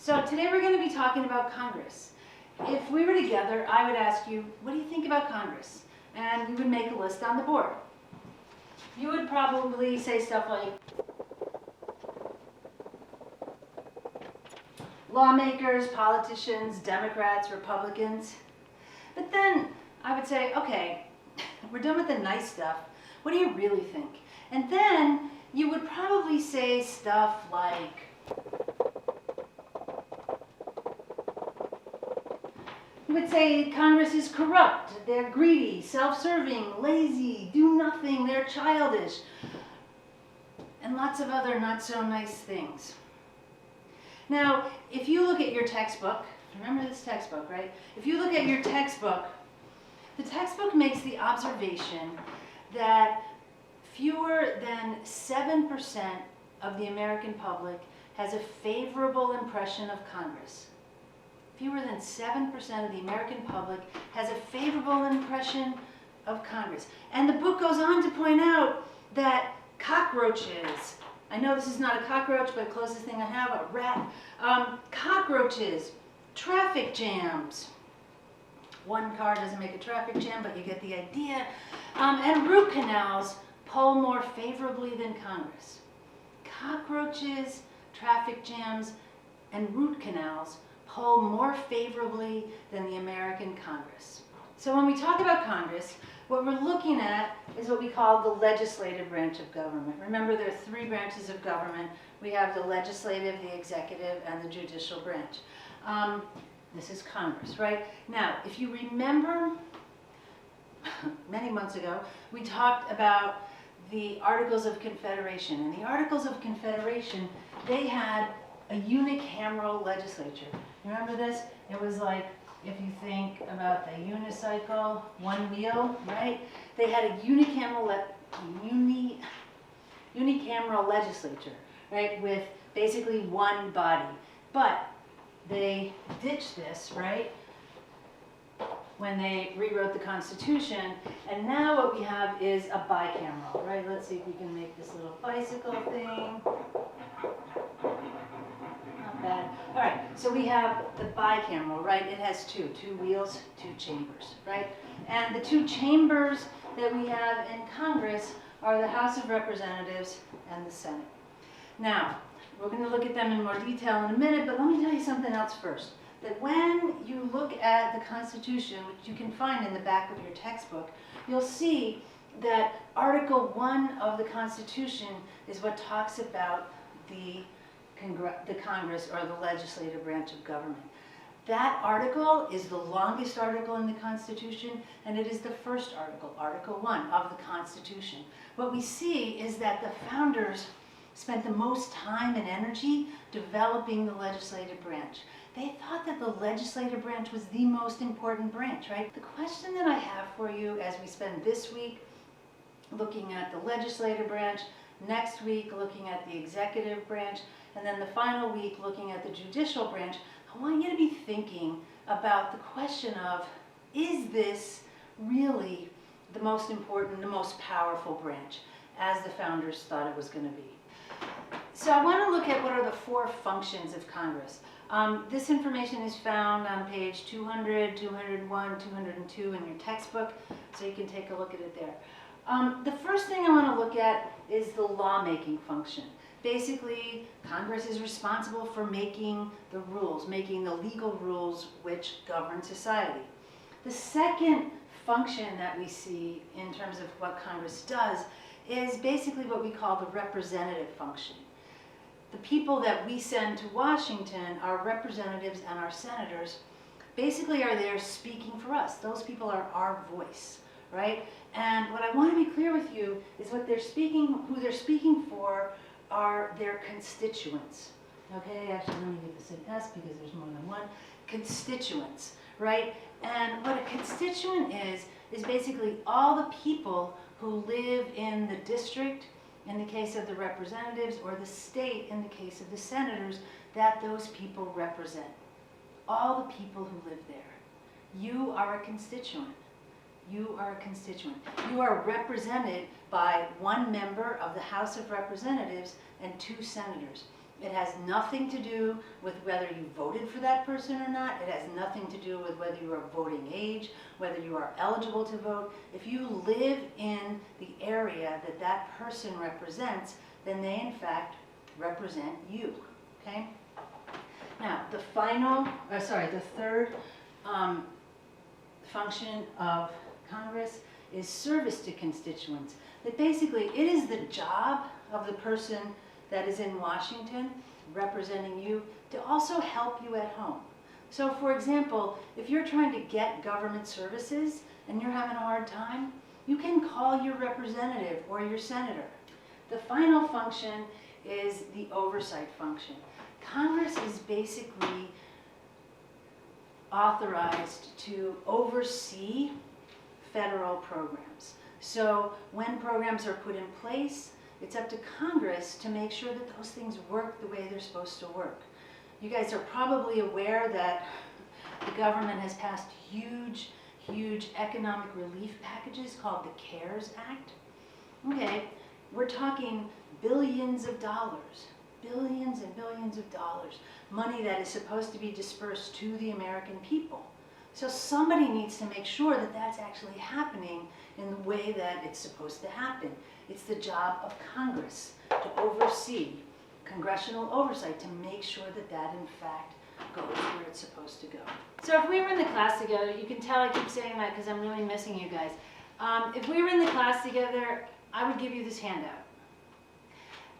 So today we're going to be talking about Congress. If we were together, I would ask you, what do you think about Congress? And we would make a list on the board. You would probably say stuff like lawmakers, politicians, Democrats, Republicans. But then I would say, okay, we're done with the nice stuff. What do you really think? And then you would probably say stuff like, you would say Congress is corrupt, they're greedy, self-serving, lazy, do nothing, they're childish, and lots of other not so nice things. Now, if you look at your textbook, remember this textbook, right? If you look at your textbook, the textbook makes the observation that fewer than 7% of the American public has a favorable impression of Congress. Fewer than 7% of the American public has a favorable impression of Congress. And the book goes on to point out that cockroaches, I know this is not a cockroach, but the closest thing I have, a rat, cockroaches, traffic jams. One car doesn't make a traffic jam, but you get the idea. And root canals poll more favorably than Congress. Cockroaches, traffic jams, and root canals poll more favorably than the American Congress. So when we talk about Congress, what we're looking at is what we call the legislative branch of government. Remember, there are three branches of government. We have the legislative, the executive, and the judicial branch. This is Congress, right? Now, if you remember, many months ago, we talked about the Articles of Confederation. And the Articles of Confederation, they had a unicameral legislature. Remember this? It was like, if you think about the unicycle, one wheel, right? They had a unicameral legislature, right? With basically one body. But they ditched this, right? When they rewrote the Constitution, and now what we have is a bicameral, right? Let's see if we can make this little bicycle thing. Not bad. All right, so we have the bicameral, right? It has two wheels, two chambers, right? And the two chambers that we have in Congress are the House of Representatives and the Senate. Now, we're going to look at them in more detail in a minute, but let me tell you something else first. That when you look at the Constitution, which you can find in the back of your textbook, you'll see that Article 1 of the Constitution is what talks about the Congress, or the legislative branch of government. That article is the longest article in the Constitution, and it is the first article, Article 1 of the Constitution. What we see is that the founders spent the most time and energy developing the legislative branch. They thought that the legislative branch was the most important branch, right? The question that I have for you as we spend this week looking at the legislative branch, next week looking at the executive branch, and then the final week looking at the judicial branch, I want you to be thinking about the question of, is this really the most important, the most powerful branch, as the founders thought it was going to be? So I want to look at what are the four functions of Congress. This information is found on page 200, 201, 202 in your textbook, so you can take a look at it there. The first thing I want to look at is the lawmaking function. Basically, Congress is responsible for making the rules, making the legal rules which govern society. The second function that we see in terms of what Congress does is basically what we call the representative function. The people that we send to Washington, our representatives and our senators, basically are there speaking for us. Those people are our voice, right? And what I want to be clear with you is what they're speaking, who they're speaking for are their constituents. Okay, actually let me give this an S because there's more than one. Constituents, right? And what a constituent is basically all the people who live in the district, in the case of the representatives, or the state in the case of the senators, that those people represent. All the people who live there. You are a constituent. You are a constituent. You are represented by one member of the House of Representatives and two senators. It has nothing to do with whether you voted for that person or not. It has nothing to do with whether you are voting age, whether you are eligible to vote. If you live in the area that that person represents, then they in fact represent you, okay? Now, the third function of Congress is service to constituents. That basically it is the job of the person that is in Washington representing you to also help you at home. So for example, if you're trying to get government services and you're having a hard time, you can call your representative or your senator. The final function is the oversight function. Congress is basically authorized to oversee federal programs. So when programs are put in place, it's up to Congress to make sure that those things work the way they're supposed to work. You guys are probably aware that the government has passed huge economic relief packages called the CARES Act. Okay, we're talking billions of dollars, billions and billions of dollars, money that is supposed to be dispersed to the American people. So somebody needs to make sure that that's actually happening in the way that it's supposed to happen. It's the job of Congress to oversee congressional oversight to make sure that that in fact goes where it's supposed to go. So if we were in the class together, you can tell I keep saying that because I'm really missing you guys. If we were in the class together, I would give you this handout.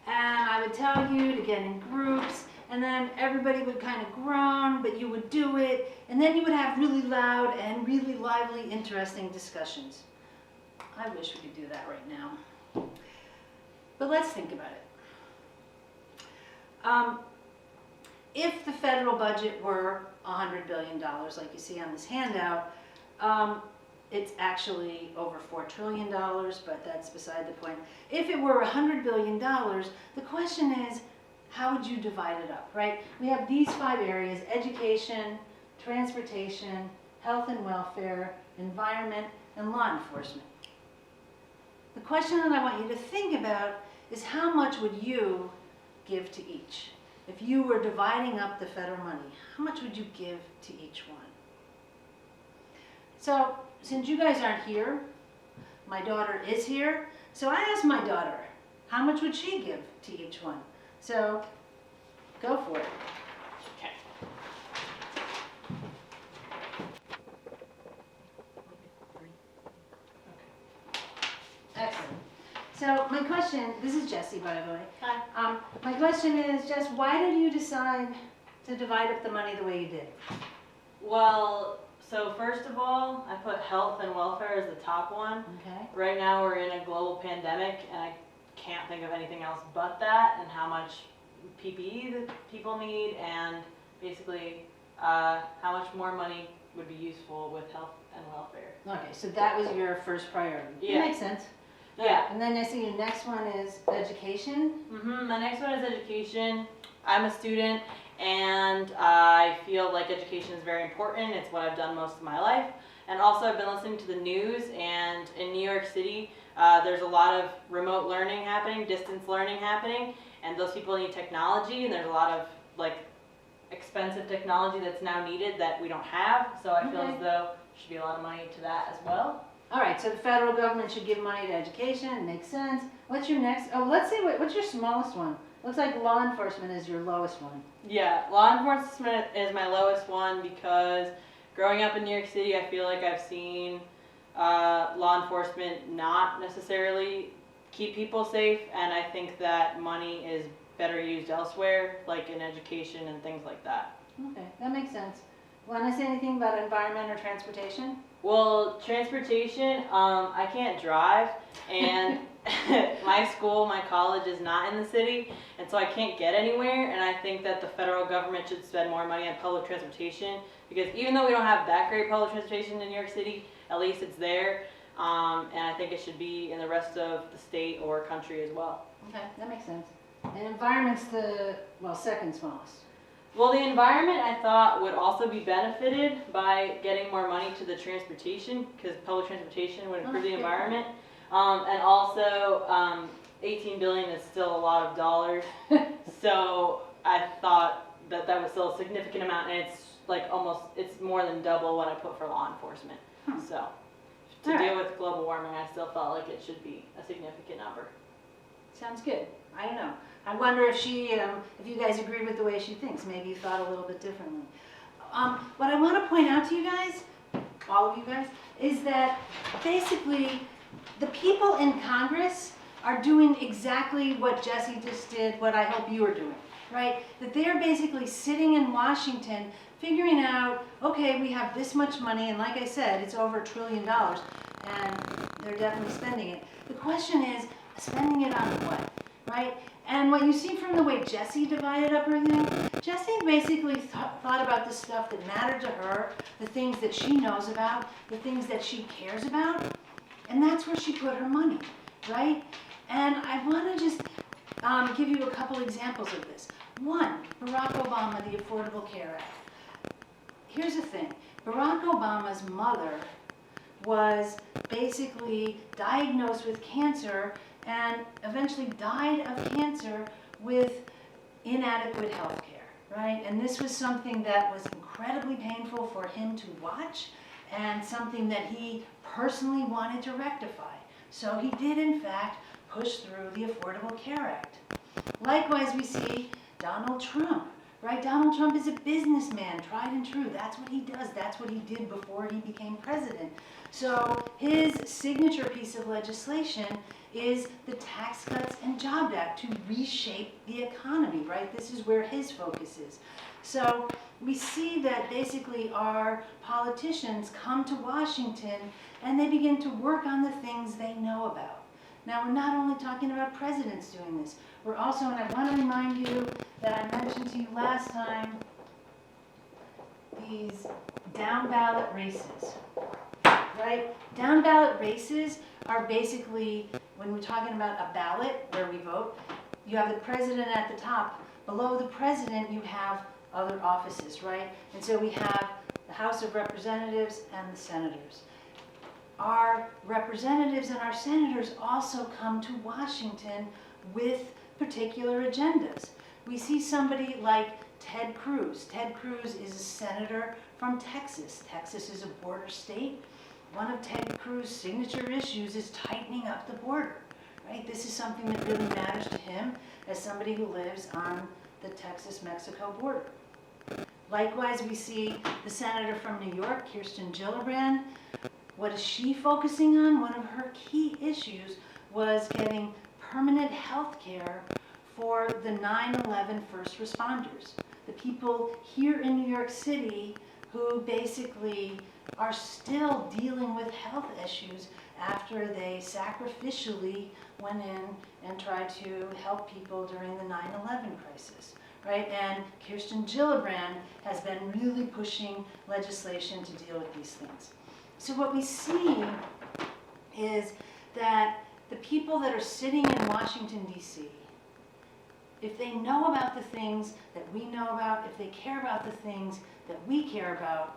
And I would tell you to get in groups, and then everybody would kind of groan, but you would do it, and then you would have really loud and really lively, interesting discussions. I wish we could do that right now. But let's think about it. If the federal budget were $100 billion, like you see on this handout, it's actually over $4 trillion, but that's beside the point. If it were $100 billion, the question is, how would you divide it up, right? We have these 5 areas: education, transportation, health and welfare, environment, and law enforcement. The question that I want you to think about is how much would you give to each? If you were dividing up the federal money, how much would you give to each one? So, since you guys aren't here, my daughter is here, so I asked my daughter, how much would she give to each one? So, go for it. Okay. Excellent. So my question, this is Jessie, by the way. Hi. My question is, Jess, why did you decide to divide up the money the way you did? Well, so first of all, I put health and welfare as the top one. Okay. Right now we're in a global pandemic and I can't think of anything else but that, and how much PPE that people need, and basically how much more money would be useful with health and welfare. Okay, so that was your first priority. Yeah. That makes sense. Yeah. And then I see your next one is education. My next one is education. I'm a student and I feel like education is very important. It's what I've done most of my life. And also I've been listening to the news, and in New York City there's a lot of remote learning happening, distance learning happening, and those people need technology, and there's a lot of like expensive technology that's now needed that we don't have. So I feel as though there should be a lot of money to that as well. All right, so the federal government should give money to education. Makes sense. What's your next? Oh, let's see. What's your smallest one? Looks like law enforcement is your lowest one. Yeah, law enforcement is my lowest one because growing up in New York City, I feel like I've seen law enforcement not necessarily keep people safe, and I think that money is better used elsewhere, like in education and things like that. Okay, that makes sense. Want to say anything about environment or transportation? Well, transportation, I can't drive, and my school, my college is not in the city, and so I can't get anywhere, and I think that the federal government should spend more money on public transportation, because even though we don't have that great public transportation in New York City, at least it's there, and I think it should be in the rest of the state or country as well. Okay, that makes sense. And environment's the, well, second smallest. Well, the environment I thought would also be benefited by getting more money to the transportation, because public transportation would improve the environment. And also, $18 billion is still a lot of dollars. So I thought that that was still a significant amount, and it's like it's more than double what I put for law enforcement. So to All right. deal with global warming, I still felt like it should be a significant number. Sounds good. I don't know. I wonder if if you guys agree with the way she thinks. Maybe you thought a little bit differently. What I want to point out to you guys, all of you guys, is that basically the people in Congress are doing exactly what Jesse just did, what I hope you are doing, right? That they're basically sitting in Washington figuring out, okay, we have this much money, and like I said, it's over $1 trillion, and they're definitely spending it. The question is, spending it on what, right? And what you see from the way Jessie divided up everything, Jessie basically thought about the stuff that mattered to her, the things that she knows about, the things that she cares about, and that's where she put her money, right? And I want to just give you a couple examples of this. One, Barack Obama, the Affordable Care Act. Here's the thing. Barack Obama's mother was basically diagnosed with cancer and eventually died of cancer with inadequate health care, right? And this was something that was incredibly painful for him to watch and something that he personally wanted to rectify. So he did, in fact, push through the Affordable Care Act. Likewise, we see Donald Trump, right? Donald Trump is a businessman, tried and true. That's what he does. That's what he did before he became president. So his signature piece of legislation is the Tax Cuts and Jobs Act to reshape the economy, right? This is where his focus is. So we see that basically our politicians come to Washington and they begin to work on the things they know about. Now, we're not only talking about presidents doing this, we're also, and I want to remind you that I mentioned to you last time, these down ballot races, right? Down ballot races are basically, when we're talking about a ballot where we vote, you have the president at the top. Below the president, you have other offices, right? And so we have the House of Representatives and the senators. Our representatives and our senators also come to Washington with particular agendas. We see somebody like Ted Cruz. Ted Cruz is a senator from Texas. Texas is a border state. One of Ted Cruz's signature issues is tightening up the border, right? This is something that really matters to him as somebody who lives on the Texas-Mexico border. Likewise, we see the senator from New York, Kirsten Gillibrand. What is she focusing on? One of her key issues was getting permanent health care for the 9/11 first responders, the people here in New York City who basically are still dealing with health issues after they sacrificially went in and tried to help people during the 9/11 crisis, right? And Kirsten Gillibrand has been really pushing legislation to deal with these things. So what we see is that the people that are sitting in Washington, D.C., if they know about the things that we know about, if they care about the things that we care about,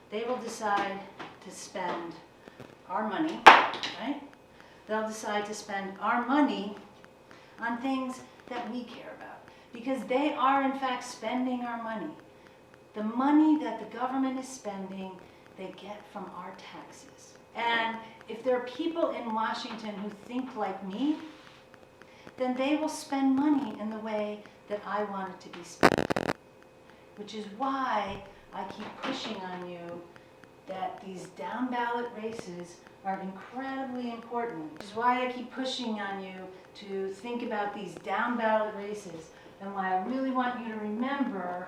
they will decide to spend our money, right? They'll decide to spend our money on things that we care about because they are, in fact, spending our money. The money that the government is spending, they get from our taxes. And if there are people in Washington who think like me, then they will spend money in the way that I want it to be spent. Which is why I keep pushing on you that these down ballot races are incredibly important. Which is why I keep pushing on you to think about these down ballot races and why I really want you to remember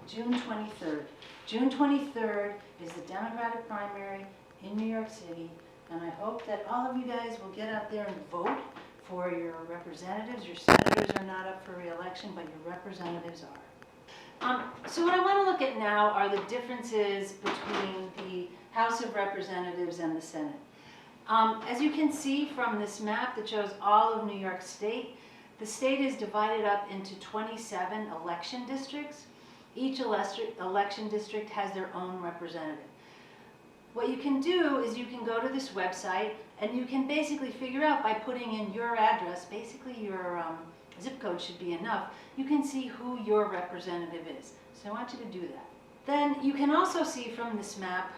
June 23rd. June 23rd is the Democratic primary in New York City, and I hope that all of you guys will get out there and vote for your representatives. Your senators are not up for re-election, but your representatives are. So what I want to look at now are the differences between the House of Representatives and the Senate. As you can see from this map that shows all of New York State, the state is divided up into 27 election districts. Each election district has their own representative. what you can do is you can go to this website and you can basically figure out by putting in your address, basically your zip code should be enough, you can see who your representative is. So I want you to do that. Then you can also see from this map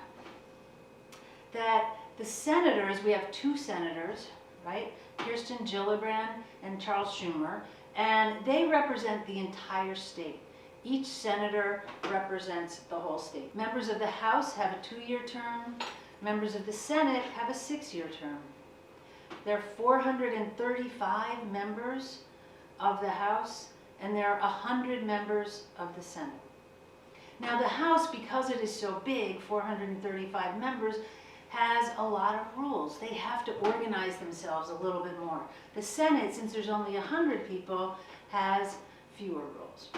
that the senators, we have 2 senators, right? Kirsten Gillibrand and Charles Schumer, and they represent the entire state. Each senator represents the whole state. Members of the House have a 2-year term. Members of the Senate have a 6-year term. There are 435 members of the House, and there are 100 members of the Senate. Now the House, because it is so big, 435 members, has a lot of rules. They have to organize themselves a little bit more. The Senate, since there's only 100 people, has fewer rules.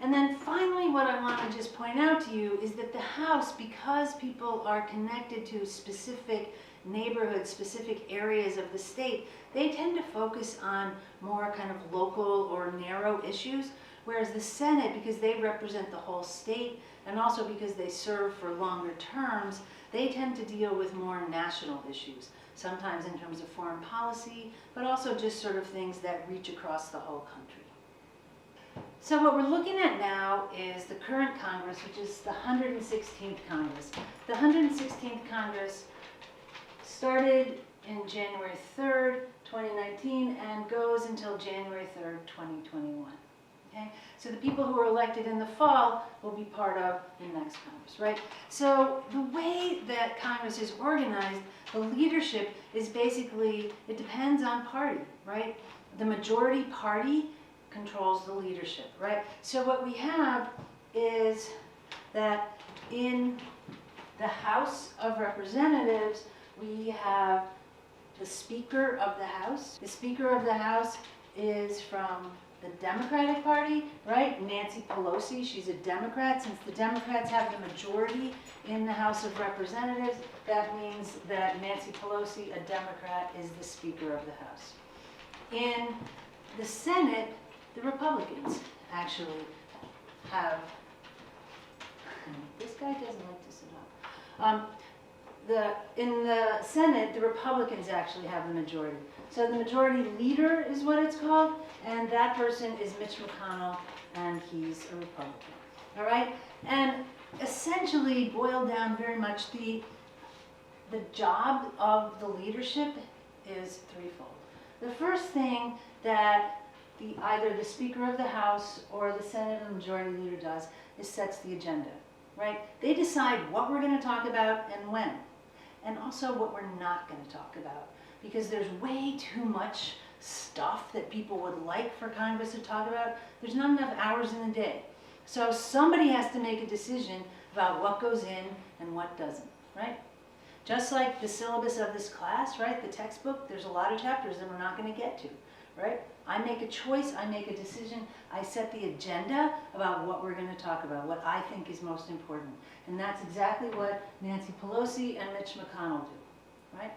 And then finally, what I want to just point out to you is that the House, because people are connected to specific neighborhoods, specific areas of the state, they tend to focus on more kind of local or narrow issues, whereas the Senate, because they represent the whole state, and also because they serve for longer terms, they tend to deal with more national issues, sometimes in terms of foreign policy, but also just sort of things that reach across the whole country. So what we're looking at now is the current Congress, which is the 116th Congress. The 116th Congress started in January 3rd, 2019, and goes until January 3rd, 2021. Okay? So the people who are elected in the fall will be part of the next Congress, right? So the way that Congress is organized, the leadership is basically, it depends on party, right? The majority party controls the leadership, right? So what we have is that in the House of Representatives, we have the Speaker of the House. The Speaker of the House is from the Democratic Party, right? Nancy Pelosi, she's a Democrat. Since the Democrats have the majority in the House of Representatives, that means that Nancy Pelosi, a Democrat, is the Speaker of the House. In the Senate, the Republicans actually have, this guy doesn't like to sit up. In the Senate, the Republicans actually have the majority. So the majority leader is what it's called, and that person is Mitch McConnell, and he's a Republican. All right? And essentially, boiled down very much, the job of the leadership is threefold. The first thing that either the Speaker of the House or the Senate or Majority Leader does is sets the agenda, right? They decide what we're going to talk about and when, and also what we're not going to talk about, because there's way too much stuff that people would like for Congress to talk about. There's not enough hours in the day. So somebody has to make a decision about what goes in and what doesn't, right? Just like the syllabus of this class, right? The textbook, there's a lot of chapters that we're not going to get to, right? I make a choice, I make a decision, I set the agenda about what we're going to talk about, what I think is most important. And that's exactly what Nancy Pelosi and Mitch McConnell do, right?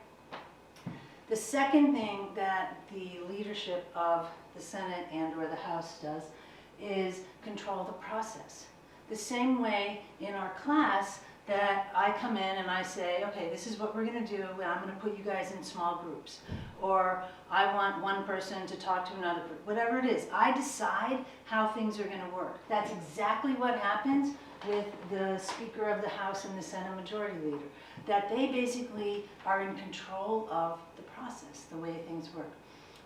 The second thing that the leadership of the Senate and or the House does is control the process. The same way in our class that I come in and I say, okay, this is what we're going to do, and I'm going to put you guys in small groups. Or I want one person to talk to another group. Whatever it is, I decide how things are going to work. That's exactly what happens with the Speaker of the House and the Senate Majority Leader. That they basically are in control of the process, the way things work.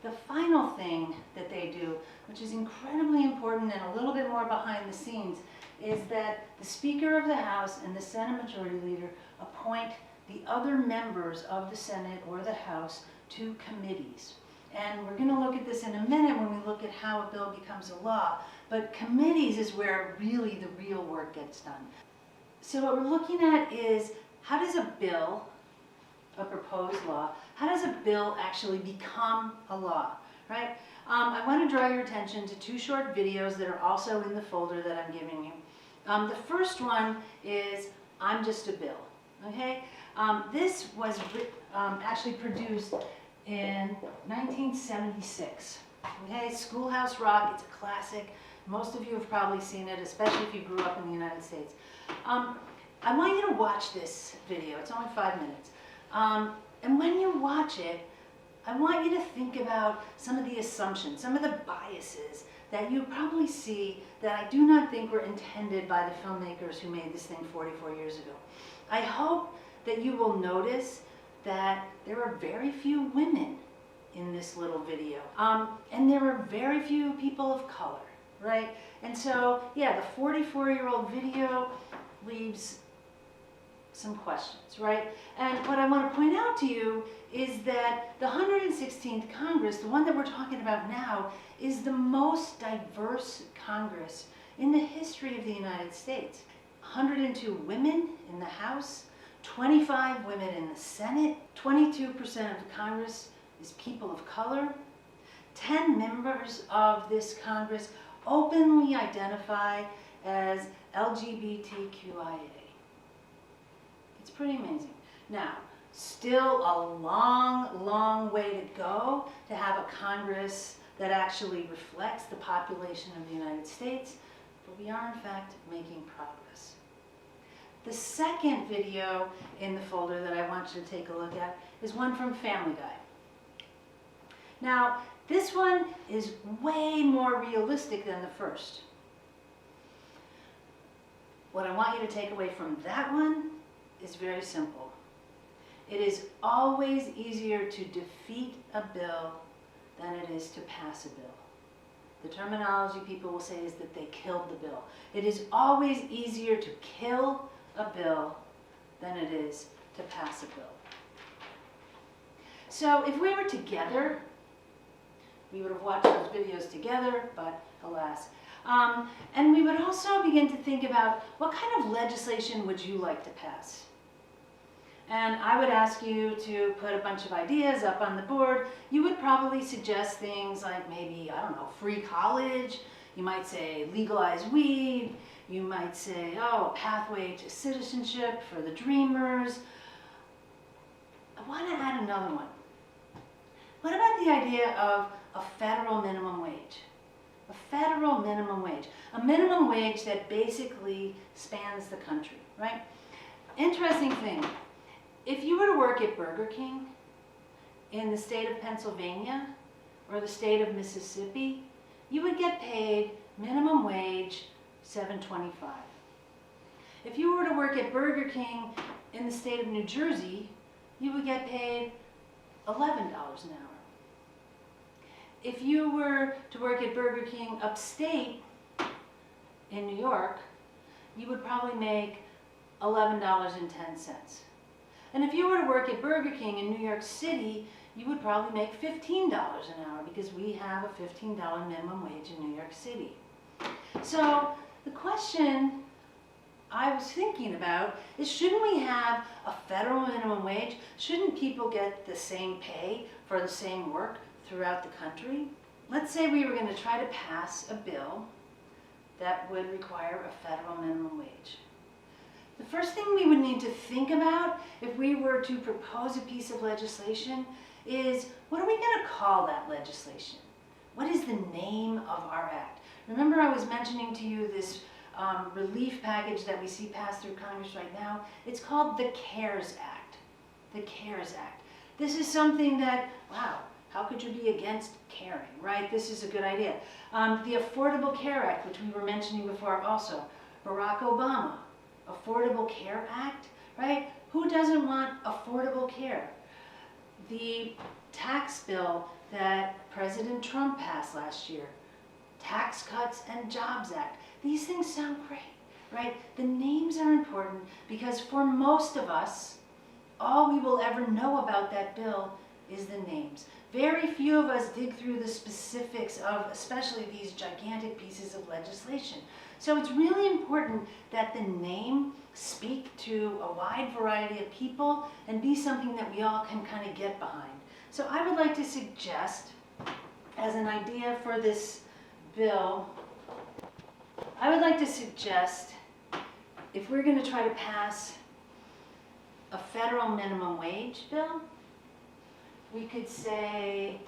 The final thing that they do, which is incredibly important and a little bit more behind the scenes, is that the Speaker of the House and the Senate Majority Leader appoint the other members of the Senate or the House to committees. And we're going to look at this in a minute when we look at how a bill becomes a law. But committees is where really the real work gets done. So what we're looking at is, how does a bill, a proposed law, how does a bill actually become a law, right? I want to draw your attention to two short videos that are also in the folder that I'm giving you. The first one is I'm Just a Bill, okay? This was actually produced in 1976, okay? Schoolhouse Rock, it's a classic. Most of you have probably seen it, especially if you grew up in the United States. I want you to watch this video. It's only 5 minutes. And when you watch it, I want you to think about some of the assumptions, some of the biases that you probably see that I do not think were intended by the filmmakers who made this thing 44 years ago. I hope that you will notice that there are very few women in this little video. And there are very few people of color, right? And so, yeah, the 44-year-old video leaves some questions, right? And what I want to point out to you is that the 116th Congress, the one that we're talking about now, is the most diverse Congress in the history of the United States. 102 women in the House, 25 women in the Senate, 22% of the Congress is people of color. 10 members of this Congress openly identify as LGBTQIA. It's pretty amazing. Now, still a long, long way to go to have a Congress that actually reflects the population of the United States, but we are in fact making progress. The second video in the folder that I want you to take a look at is one from Family Guy. Now, this one is way more realistic than the first. What I want you to take away from that one is very simple. It is always easier to defeat a bill than it is to pass a bill. The terminology people will say is that they killed the bill. It is always easier to kill a bill than it is to pass a bill. So if we were together, we would have watched those videos together, but alas. And we would also begin to think about what kind of legislation would you like to pass? And I would ask you to put a bunch of ideas up on the board. You would probably suggest things like maybe, I don't know, free college. You might say legalize weed. You might say, oh, a pathway to citizenship for the dreamers. I want to add another one. What about the idea of a federal minimum wage? A federal minimum wage. A minimum wage that basically spans the country, right? Interesting thing. If you were to work at Burger King in the state of Pennsylvania or the state of Mississippi, you would get paid minimum wage $7.25. If you were to work at Burger King in the state of New Jersey, you would get paid $11 an hour. If you were to work at Burger King upstate in New York, you would probably make $11.10. And if you were to work at Burger King in New York City, you would probably make $15 an hour because we have a $15 minimum wage in New York City. So the question I was thinking about is, shouldn't we have a federal minimum wage? Shouldn't people get the same pay for the same work throughout the country? Let's say we were going to try to pass a bill that would require a federal minimum wage. The first thing we would need to think about if we were to propose a piece of legislation is, what are we going to call that legislation? What is the name of our act? Remember I was mentioning to you this relief package that we see passed through Congress right now? It's called the CARES Act. The CARES Act. This is something that, wow, how could you be against caring, right? This is a good idea. The Affordable Care Act, which we were mentioning before also. Barack Obama. Affordable Care Act, right? Who doesn't want affordable care? The tax bill that President Trump passed last year. Tax Cuts and Jobs Act. These things sound great, right? The names are important because for most of us, all we will ever know about that bill is the names. Very few of us dig through the specifics of especially these gigantic pieces of legislation. So it's really important that the name speak to a wide variety of people and be something that we all can kind of get behind. So I would like to suggest, as an idea for this bill, I would like to suggest, if we're going to try to pass a federal minimum wage bill, we could say,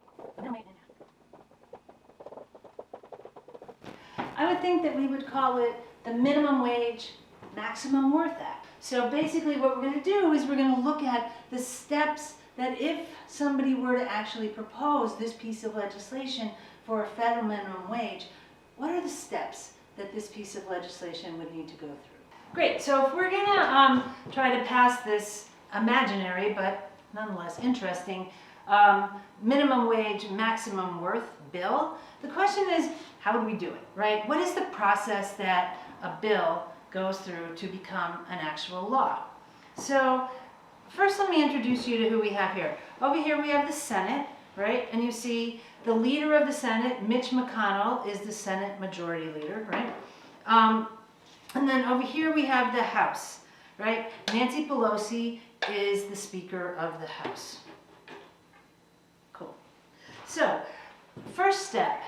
I would think that we would call it the Minimum Wage Maximum Worth Act. So basically what we're going to do is we're going to look at the steps that if somebody were to actually propose this piece of legislation for a federal minimum wage, what are the steps that this piece of legislation would need to go through? Great, so if we're going to try to pass this imaginary but nonetheless interesting minimum wage maximum worth bill, the question is, how would we do it, right? What is the process that a bill goes through to become an actual law? So first let me introduce you to who we have here. Over here we have the Senate, right? And you see the leader of the Senate, Mitch McConnell, is the Senate Majority Leader, right? And then over here we have the House, right? Nancy Pelosi is the Speaker of the House. Cool. So, first step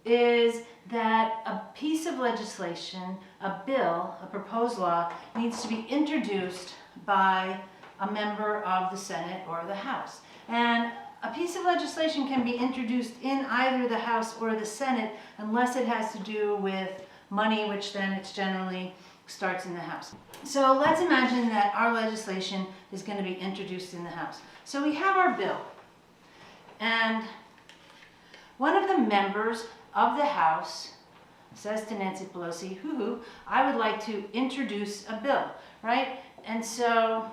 is that a piece of legislation, a bill, a proposed law, needs to be introduced by a member of the Senate or the House. And a piece of legislation can be introduced in either the House or the Senate unless it has to do with money, which then it's generally starts in the House. So let's imagine that our legislation is going to be introduced in the House. So we have our bill, and one of the members of the House says to Nancy Pelosi, hoo-hoo, I would like to introduce a bill, right? And so,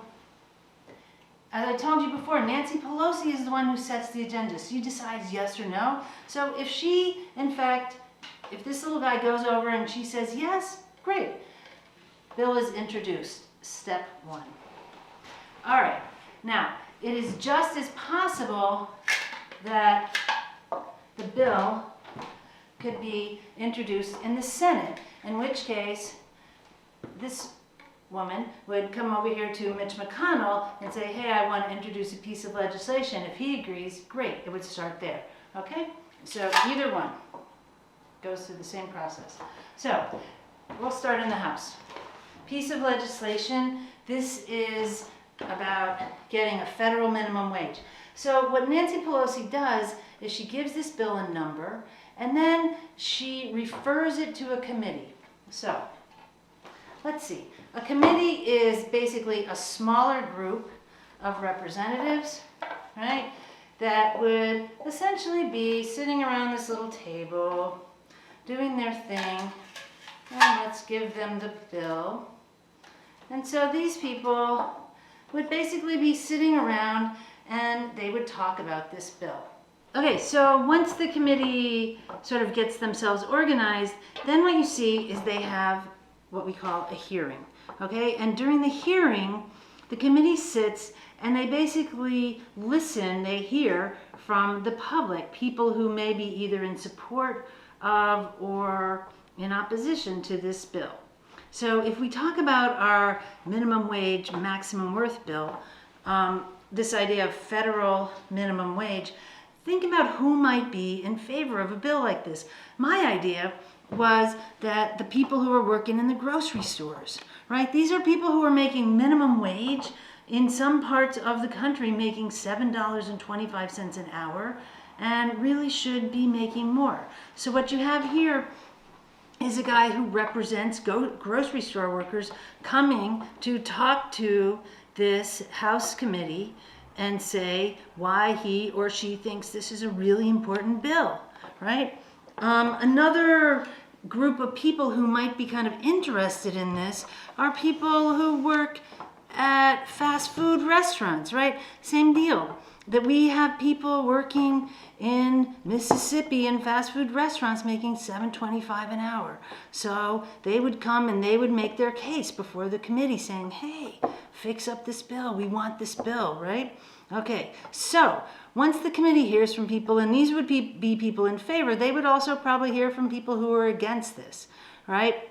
as I told you before, Nancy Pelosi is the one who sets the agenda. She decides yes or no. So if she, in fact, if this little guy goes over and she says yes, great. Bill is introduced, step one. All right, now, it is just as possible that the bill could be introduced in the Senate, in which case this woman would come over here to Mitch McConnell and say, hey, I want to introduce a piece of legislation. If he agrees, great, it would start there, okay? So either one goes through the same process. So we'll start in the House. Piece of legislation, this is about getting a federal minimum wage. So what Nancy Pelosi does is she gives this bill a number, and then she refers it to a committee. So let's see. A committee is basically a smaller group of representatives, right, that would essentially be sitting around this little table, doing their thing, and let's give them the bill. And so these people would basically be sitting around and they would talk about this bill. Okay, so once the committee sort of gets themselves organized, then what you see is they have what we call a hearing, okay? And during the hearing, the committee sits and they basically listen, they hear from the public, people who may be either in support of or in opposition to this bill. So if we talk about our minimum wage, maximum worth bill, this idea of federal minimum wage, think about who might be in favor of a bill like this. My idea was that the people who are working in the grocery stores, right? These are people who are making minimum wage, in some parts of the country making $7.25 an hour, and really should be making more. So what you have here is a guy who represents grocery store workers coming to talk to this House committee and say why he or she thinks this is a really important bill, right? Another group of people who might be kind of interested in this are people who work at fast food restaurants, right? Same deal. That we have people working in Mississippi in fast food restaurants making $7.25 an hour. So they would come and they would make their case before the committee saying, hey, fix up this bill. We want this bill, right? Okay, so once the committee hears from people, and these would be people in favor, they would also probably hear from people who are against this, right?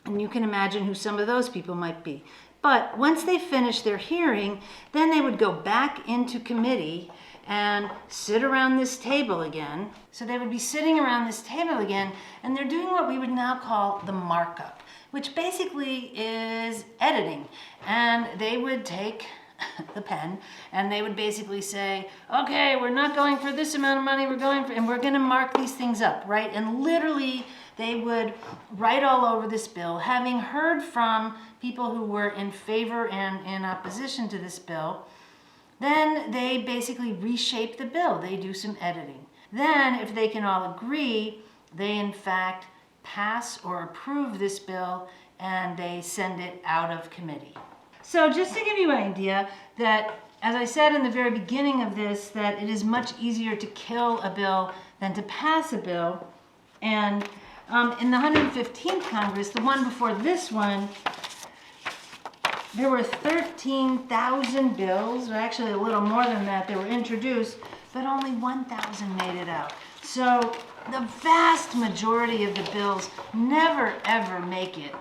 And you can imagine who some of those people might be. But once they finish their hearing, then they would go back into committee and sit around this table again. So they would be sitting around this table again, and they're doing what we would now call the markup, which basically is editing. And they would take the pen and they would basically say, okay, we're not going for this amount of money, we're going to mark these things up, right? And literally they would write all over this bill, having heard from people who were in favor and in opposition to this bill. Then they basically reshape the bill. They do some editing. Then, if they can all agree, they in fact pass or approve this bill and they send it out of committee. So just to give you an idea that, as I said in the very beginning of this, that it is much easier to kill a bill than to pass a bill. And in the 115th Congress, the one before this one, there were 13,000 bills, or actually a little more than that, that were introduced, but only 1,000 made it out. So the vast majority of the bills never ever make it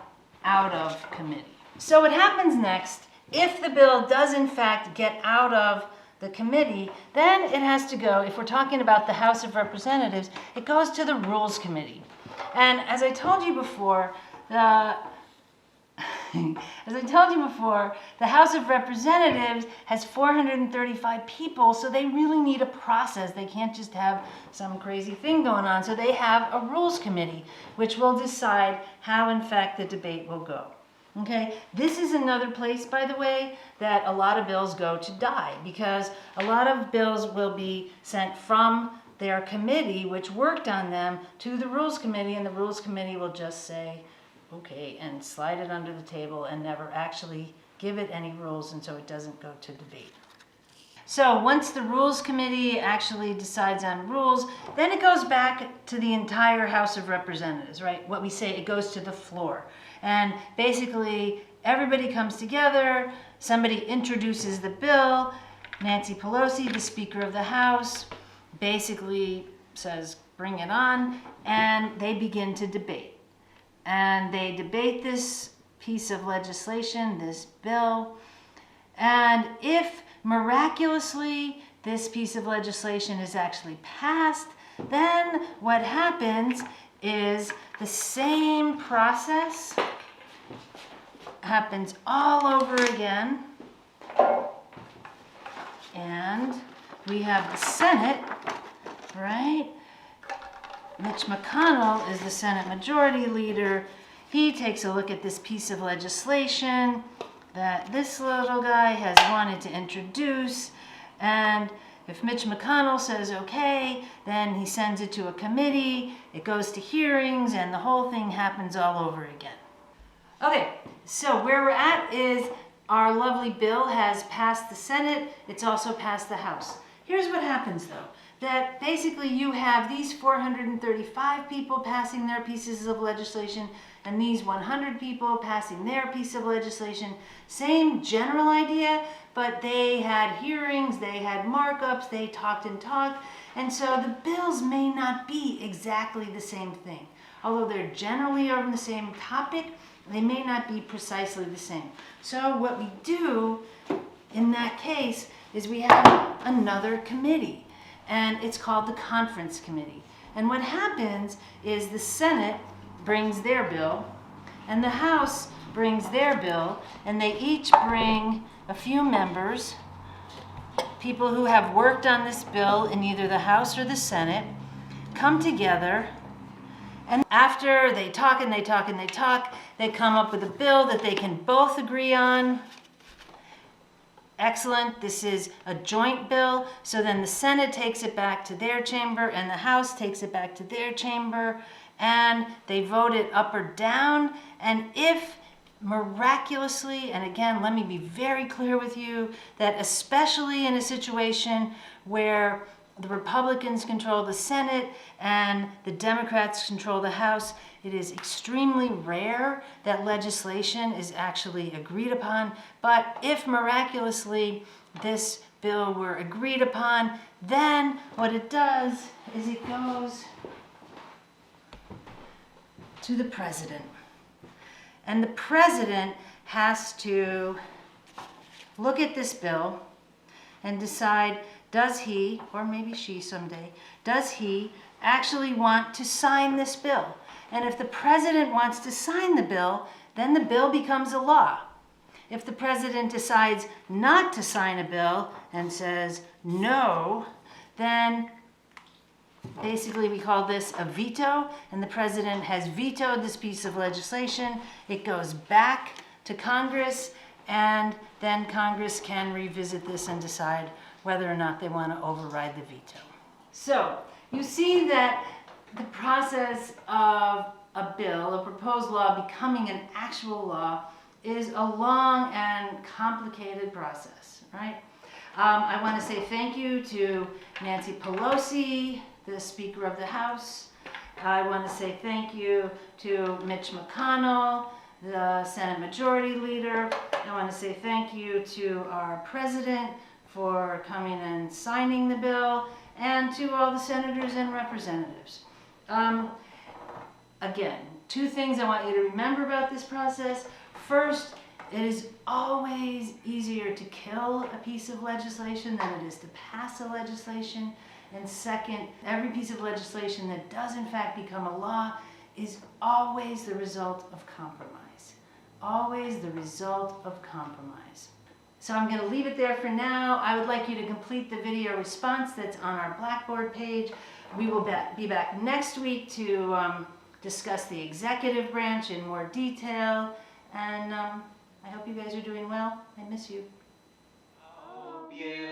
out of committee. So what happens next, if the bill does in fact get out of the committee, then it has to go, if we're talking about the House of Representatives, it goes to the Rules Committee. And as I told you before, the House of Representatives has 435 people, so they really need a process. They can't just have some crazy thing going on. So they have a Rules Committee, which will decide how, in fact, the debate will go. Okay, this is another place, by the way, that a lot of bills go to die, because a lot of bills will be sent from their committee, which worked on them, to the Rules Committee, and the Rules Committee will just say, okay, and slide it under the table and never actually give it any rules, and so it doesn't go to debate. So once the Rules Committee actually decides on rules, then it goes back to the entire House of Representatives, right? What we say, it goes to the floor. And basically, everybody comes together, somebody introduces the bill, Nancy Pelosi, the Speaker of the House, basically says, bring it on, and they begin to debate. And they debate this piece of legislation, this bill, and if miraculously this piece of legislation is actually passed, then what happens is the same process happens all over again, and we have the Senate, right? Mitch McConnell is the Senate Majority Leader. He takes a look at this piece of legislation that this little guy has wanted to introduce, and if Mitch McConnell says okay, then he sends it to a committee, it goes to hearings, and the whole thing happens all over again. Okay, so where we're at is our lovely bill has passed the Senate, it's also passed the House. Here's what happens though, that basically you have these 435 people passing their pieces of legislation and these 100 people passing their piece of legislation. Same general idea, but they had hearings, they had markups, they talked and talked, and so the bills may not be exactly the same thing. Although they're generally on the same topic, they may not be precisely the same. So what we do in that case is we have another committee, and it's called the Conference Committee. And what happens is the Senate brings their bill, and the House brings their bill, and they each bring a few members, people who have worked on this bill in either the House or the Senate, come together, and after they talk and they talk and they talk, they come up with a bill that they can both agree on. Excellent, this is a joint bill, so then the Senate takes it back to their chamber and the House takes it back to their chamber, and they vote it up or down. And if miraculously, and again, let me be very clear with you, that especially in a situation where the Republicans control the Senate and the Democrats control the House, it is extremely rare that legislation is actually agreed upon. But if miraculously this bill were agreed upon, then what it does is it goes to the president. And the president has to look at this bill and decide, does he, or maybe she someday, does he actually want to sign this bill? And if the president wants to sign the bill, then the bill becomes a law. If the president decides not to sign a bill and says no, then Basically, we call this a veto, and the president has vetoed this piece of legislation. It goes back to Congress, and then Congress can revisit this and decide whether or not they want to override the veto. So, you see that the process of a bill, a proposed law, becoming an actual law is a long and complicated process, right? I want to say thank you to Nancy Pelosi, the Speaker of the House. I want to say thank you to Mitch McConnell, the Senate Majority Leader. I want to say thank you to our President for coming and signing the bill, and to all the senators and representatives. Again, two things I want you to remember about this process. First, it is always easier to kill a piece of legislation than it is to pass a legislation. And second, every piece of legislation that does in fact become a law is always the result of compromise. Always the result of compromise. So I'm going to leave it there for now. I would like you to complete the video response that's on our Blackboard page. We will be back next week to discuss the executive branch in more detail. And I hope you guys are doing well. I miss you. Hope you